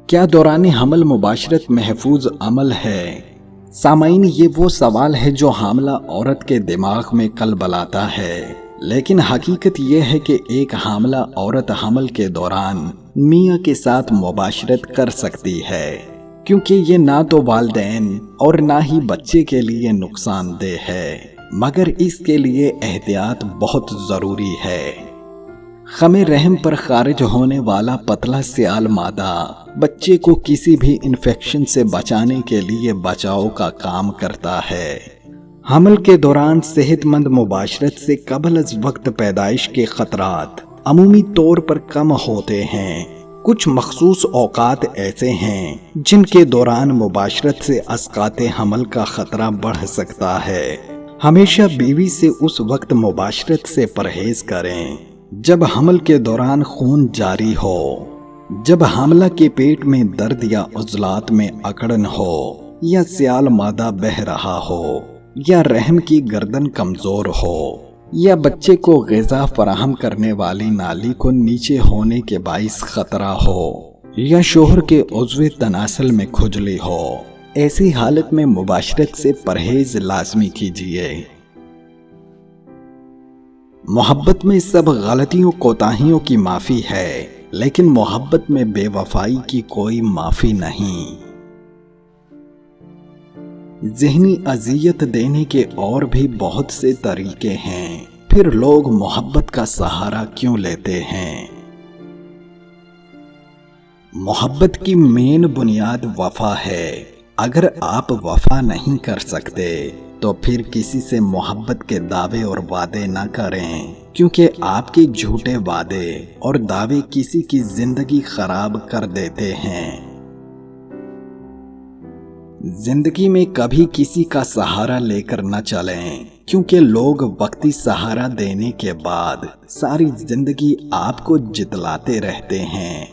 کیا دوران حمل مباشرت محفوظ عمل ہے؟ سامعین، یہ وہ سوال ہے جو حاملہ عورت کے دماغ میں کلبلاتا ہے، لیکن حقیقت یہ ہے کہ ایک حاملہ عورت حمل کے دوران میاں کے ساتھ مباشرت کر سکتی ہے، کیونکہ یہ نہ تو والدین اور نہ ہی بچے کے لیے نقصان دہ ہے، مگر اس کے لیے احتیاط بہت ضروری ہے۔ خم رحم پر خارج ہونے والا پتلا سیال مادہ بچے کو کسی بھی انفیکشن سے بچانے کے لیے بچاؤ کا کام کرتا ہے۔ حمل کے دوران صحت مند مباشرت سے قبل از وقت پیدائش کے خطرات عمومی طور پر کم ہوتے ہیں۔ کچھ مخصوص اوقات ایسے ہیں جن کے دوران مباشرت سے اسقاط حمل کا خطرہ بڑھ سکتا ہے۔ ہمیشہ بیوی سے اس وقت مباشرت سے پرہیز کریں جب حمل کے دوران خون جاری ہو، جب حاملہ کے پیٹ میں درد یا عضلات میں اکڑن ہو، یا سیال مادہ بہہ رہا ہو، یا رحم کی گردن کمزور ہو، یا بچے کو غذا فراہم کرنے والی نالی کو نیچے ہونے کے باعث خطرہ ہو، یا شوہر کے عضو تناسل میں کھجلی ہو۔ ایسی حالت میں مباشرت سے پرہیز لازمی کیجیے۔ محبت میں سب غلطیوں کوتاہیوں کی معافی ہے، لیکن محبت میں بے وفائی کی کوئی معافی نہیں۔ ذہنی اذیت دینے کے اور بھی بہت سے طریقے ہیں، پھر لوگ محبت کا سہارا کیوں لیتے ہیں؟ محبت کی مین بنیاد وفا ہے۔ اگر آپ وفا نہیں کر سکتے تو پھر کسی سے محبت کے دعوے اور وعدے نہ کریں، کیونکہ آپ کے جھوٹے وعدے اور دعوے کسی کی زندگی خراب کر دیتے ہیں۔ زندگی میں کبھی کسی کا سہارا لے کر نہ چلیں، کیونکہ لوگ وقتی سہارا دینے کے بعد ساری زندگی آپ کو جتلاتے رہتے ہیں۔